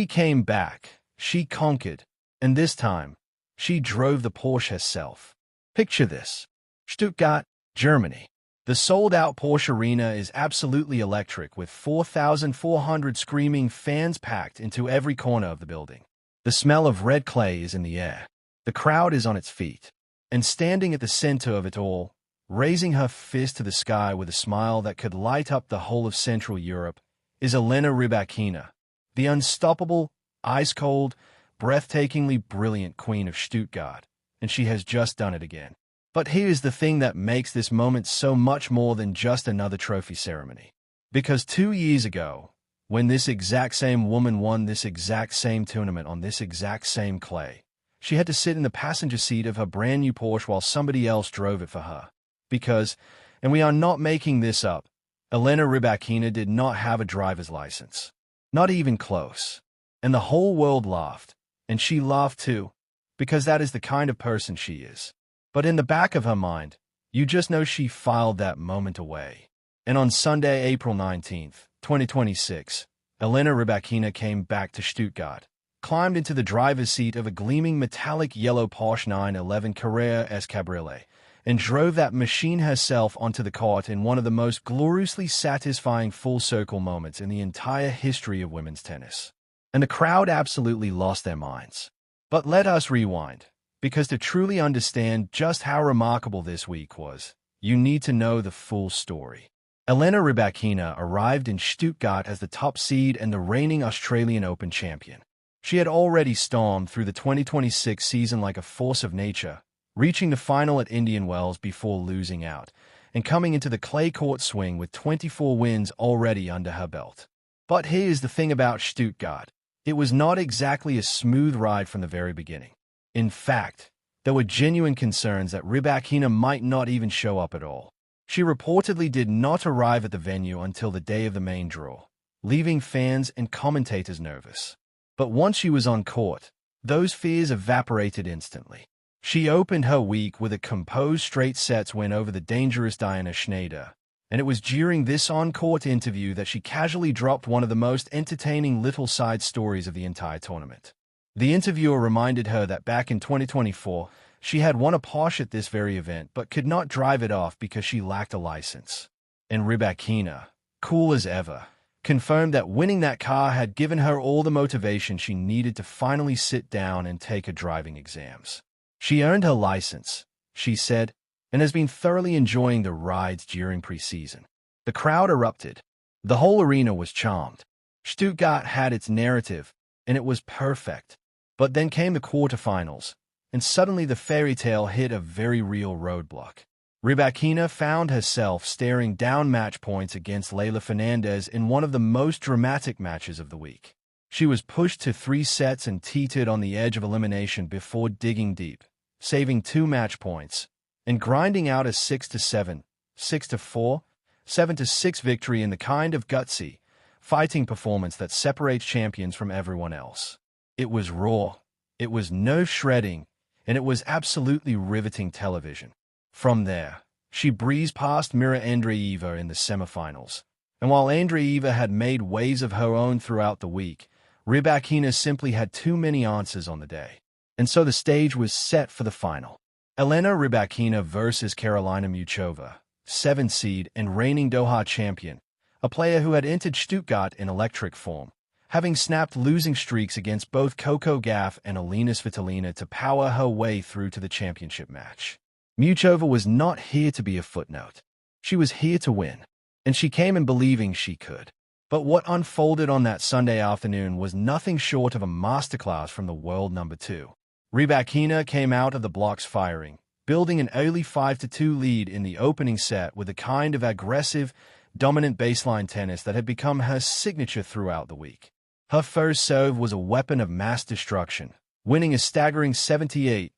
She came back, she conquered, and this time, she drove the Porsche herself. Picture this. Stuttgart, Germany. The sold-out Porsche arena is absolutely electric with 4,400 screaming fans packed into every corner of the building. The smell of red clay is in the air. The crowd is on its feet. And standing at the center of it all, raising her fist to the sky with a smile that could light up the whole of Central Europe, is Elena Rybakina, the unstoppable, ice-cold, breathtakingly brilliant queen of Stuttgart, and she has just done it again. But here's the thing that makes this moment so much more than just another trophy ceremony. Because 2 years ago, when this exact same woman won this exact same tournament on this exact same clay, she had to sit in the passenger seat of her brand new Porsche while somebody else drove it for her. Because, and we are not making this up, Elena Rybakina did not have a driver's license. Not even close. And the whole world laughed. And she laughed too, because that is the kind of person she is. But in the back of her mind, you just know she filed that moment away. And on Sunday, April 19th, 2026, Elena Rybakina came back to Stuttgart, climbed into the driver's seat of a gleaming metallic yellow Porsche 911 Carrera S Cabriolet, and drove that machine herself onto the court in one of the most gloriously satisfying full-circle moments in the entire history of women's tennis. And the crowd absolutely lost their minds. But let us rewind. Because to truly understand just how remarkable this week was, you need to know the full story. Elena Rybakina arrived in Stuttgart as the top seed and the reigning Australian Open champion. She had already stormed through the 2026 season like a force of nature, reaching the final at Indian Wells before losing out, and coming into the clay court swing with 24 wins already under her belt. But here's the thing about Stuttgart. It was not exactly a smooth ride from the very beginning. In fact, there were genuine concerns that Rybakina might not even show up at all. She reportedly did not arrive at the venue until the day of the main draw, leaving fans and commentators nervous. But once she was on court, those fears evaporated instantly. She opened her week with a composed straight sets win over the dangerous Diana Schneider, and it was during this on-court interview that she casually dropped one of the most entertaining little side stories of the entire tournament. The interviewer reminded her that back in 2024, she had won a Porsche at this very event but could not drive it off because she lacked a license. And Rybakina, cool as ever, confirmed that winning that car had given her all the motivation she needed to finally sit down and take her driving exams. She earned her license, she said, and has been thoroughly enjoying the rides during preseason. The crowd erupted. The whole arena was charmed. Stuttgart had its narrative, and it was perfect. But then came the quarterfinals, and suddenly the fairy tale hit a very real roadblock. Rybakina found herself staring down match points against Leylah Fernandez in one of the most dramatic matches of the week. She was pushed to 3 sets and teetered on the edge of elimination before digging deep, saving 2 match points, and grinding out a 6-7, 6-4, 7-6 victory in the kind of gutsy, fighting performance that separates champions from everyone else. It was raw, it was no shredding, and it was absolutely riveting television. From there, she breezed past Mira Andreeva in the semifinals, and while Andreeva had made waves of her own throughout the week, Rybakina simply had too many answers on the day. And so the stage was set for the final. Elena Rybakina versus Karolina Muchova, 7th seed and reigning Doha champion, a player who had entered Stuttgart in electric form, having snapped losing streaks against both Coco Gauff and Alina Svitolina to power her way through to the championship match. Muchova was not here to be a footnote. She was here to win, and she came in believing she could. But what unfolded on that Sunday afternoon was nothing short of a masterclass from the world number 2. Rybakina came out of the blocks firing, building an early 5-2 lead in the opening set with the kind of aggressive, dominant baseline tennis that had become her signature throughout the week. Her first serve was a weapon of mass destruction, winning a staggering 78%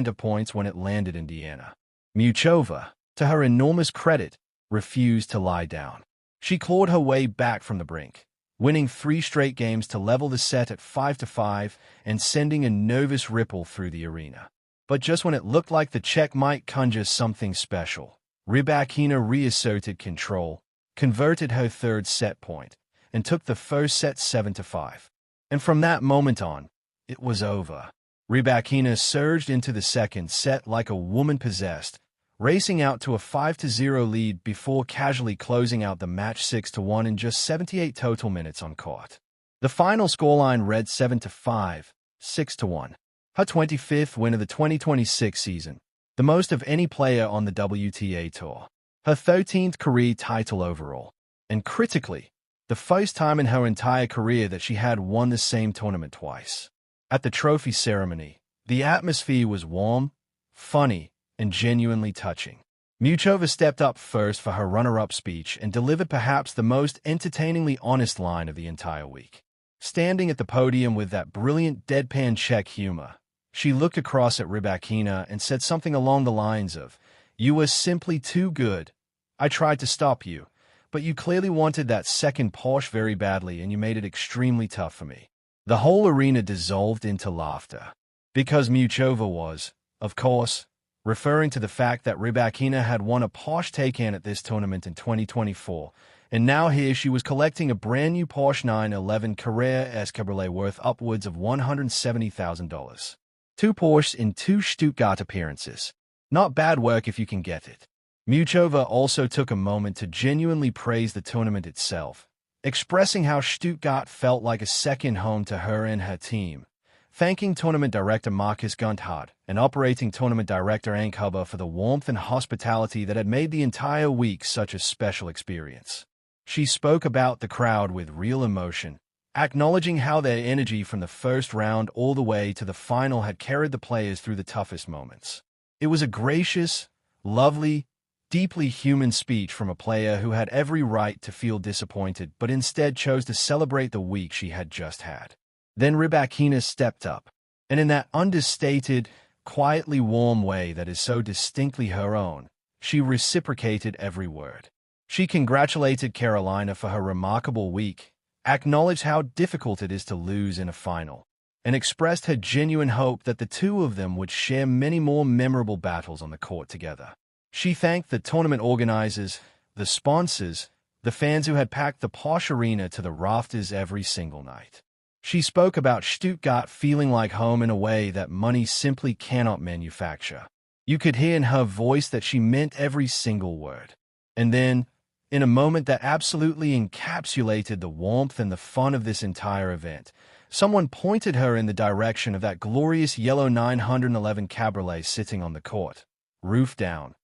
of points when it landed in Indiana. Muchova, to her enormous credit, refused to lie down. She clawed her way back from the brink, winning 3 straight games to level the set at 5-5 and sending a nervous ripple through the arena. But just when it looked like the Czech might conjure something special, Rybakina reasserted control, converted her third set point, and took the first set 7-5. And from that moment on, it was over. Rybakina surged into the second set like a woman possessed, racing out to a 5-0 lead before casually closing out the match 6-1 in just 78 total minutes on court. The final scoreline read 7-5, 6-1. Her 25th win of the 2026 season, the most of any player on the WTA Tour. Her 13th career title overall. And critically, the first time in her entire career that she had won the same tournament twice. At the trophy ceremony, the atmosphere was warm, funny, and genuinely touching. Muchova stepped up first for her runner-up speech and delivered perhaps the most entertainingly honest line of the entire week. Standing at the podium with that brilliant deadpan Czech humor, she looked across at Rybakina and said something along the lines of, "You were simply too good. I tried to stop you, but you clearly wanted that second Porsche very badly and you made it extremely tough for me." The whole arena dissolved into laughter, because Muchova was, of course, referring to the fact that Rybakina had won a Porsche Taycan at this tournament in 2024, and now here she was collecting a brand new Porsche 911 Carrera S Cabriolet worth upwards of $170,000. 2 Porsches in 2 Stuttgart appearances. Not bad work if you can get it. Muchova also took a moment to genuinely praise the tournament itself, expressing how Stuttgart felt like a second home to her and her team, thanking tournament director Marcus Gunthard and operating tournament director Ank Huber for the warmth and hospitality that had made the entire week such a special experience. She spoke about the crowd with real emotion, acknowledging how their energy from the first round all the way to the final had carried the players through the toughest moments. It was a gracious, lovely, deeply human speech from a player who had every right to feel disappointed but instead chose to celebrate the week she had just had. Then Rybakina stepped up, and in that understated, quietly warm way that is so distinctly her own, she reciprocated every word. She congratulated Carolina for her remarkable week, acknowledged how difficult it is to lose in a final, and expressed her genuine hope that the two of them would share many more memorable battles on the court together. She thanked the tournament organizers, the sponsors, the fans who had packed the Porsche arena to the rafters every single night. She spoke about Stuttgart feeling like home in a way that money simply cannot manufacture. You could hear in her voice that she meant every single word. And then, in a moment that absolutely encapsulated the warmth and the fun of this entire event, someone pointed her in the direction of that glorious yellow 911 Cabriolet sitting on the court, roof down,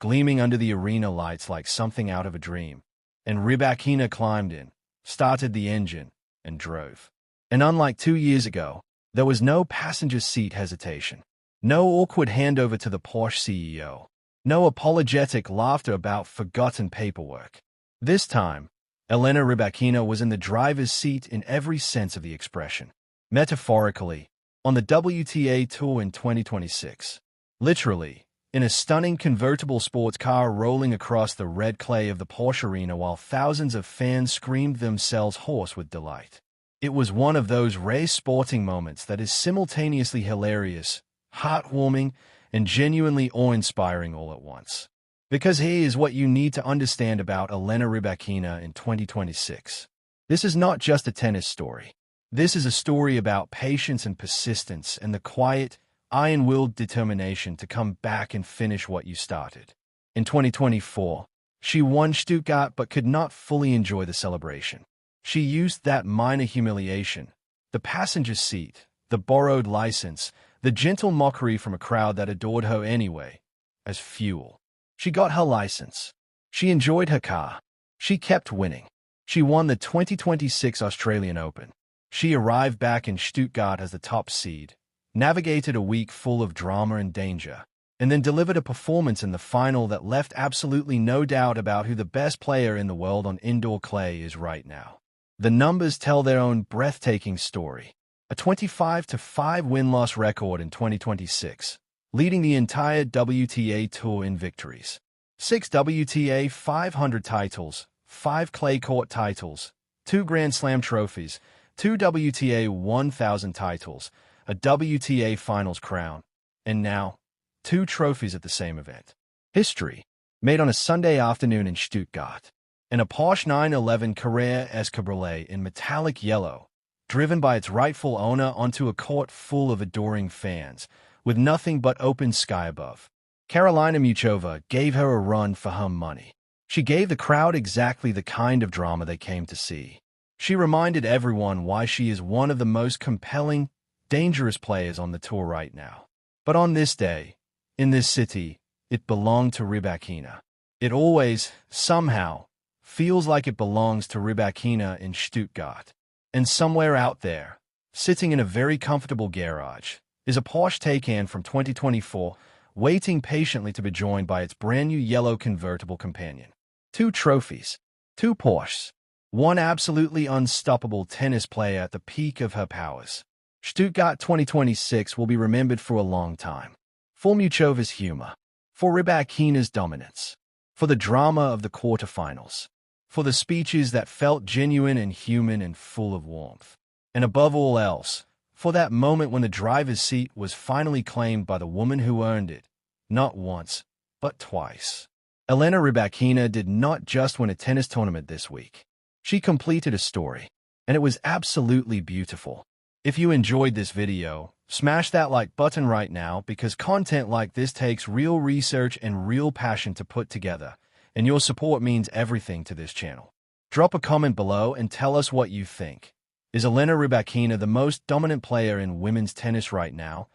gleaming under the arena lights like something out of a dream. And Rybakina climbed in, started the engine, and drove. And unlike 2 years ago, there was no passenger seat hesitation, no awkward handover to the Porsche CEO, no apologetic laughter about forgotten paperwork. This time, Elena Rybakina was in the driver's seat in every sense of the expression. Metaphorically, on the WTA Tour in 2026. Literally, in a stunning convertible sports car rolling across the red clay of the Porsche arena while thousands of fans screamed themselves hoarse with delight. It was one of those rare sporting moments that is simultaneously hilarious, heartwarming, and genuinely awe-inspiring all at once. Because here is what you need to understand about Elena Rybakina in 2026. This is not just a tennis story. This is a story about patience and persistence and the quiet, iron-willed determination to come back and finish what you started. In 2024, she won Stuttgart but could not fully enjoy the celebration. She used that minor humiliation, the passenger seat, the borrowed license, the gentle mockery from a crowd that adored her anyway, as fuel. She got her license. She enjoyed her car. She kept winning. She won the 2026 Australian Open. She arrived back in Stuttgart as the top seed, navigated a week full of drama and danger, and then delivered a performance in the final that left absolutely no doubt about who the best player in the world on indoor clay is right now. The numbers tell their own breathtaking story. A 25-5 win-loss record in 2026, leading the entire WTA Tour in victories. 6 WTA 500 titles, 5 clay court titles, 2 Grand Slam trophies, 2 WTA 1000 titles, a WTA Finals crown, and now, 2 trophies at the same event. History, made on a Sunday afternoon in Stuttgart, and a Porsche 911 Carrera S Cabriolet in metallic yellow, driven by its rightful owner onto a court full of adoring fans, with nothing but open sky above. Karolina Muchova gave her a run for her money. She gave the crowd exactly the kind of drama they came to see. She reminded everyone why she is one of the most compelling, dangerous players on the tour right now. But on this day, in this city, it belonged to Rybakina. It always, somehow, feels like it belongs to Rybakina in Stuttgart. And somewhere out there, sitting in a very comfortable garage, is a Porsche Taycan from 2024, waiting patiently to be joined by its brand-new yellow convertible companion. 2 trophies, 2 Porsches, one absolutely unstoppable tennis player at the peak of her powers. Stuttgart 2026 will be remembered for a long time. For Muchova's humor, for Rybakina's dominance, for the drama of the quarterfinals, for the speeches that felt genuine and human and full of warmth, and above all else, for that moment when the driver's seat was finally claimed by the woman who earned it, not once, but twice. Elena Rybakina did not just win a tennis tournament this week. She completed a story, and it was absolutely beautiful. If you enjoyed this video, smash that like button right now because content like this takes real research and real passion to put together, and your support means everything to this channel. Drop a comment below and tell us what you think. Is Elena Rybakina the most dominant player in women's tennis right now,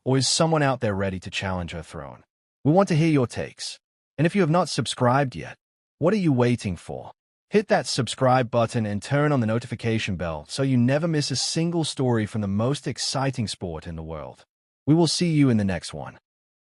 or is someone out there ready to challenge her throne? We want to hear your takes. And if you have not subscribed yet, what are you waiting for? Hit that subscribe button and turn on the notification bell so you never miss a single story from the most exciting sport in the world. We will see you in the next one.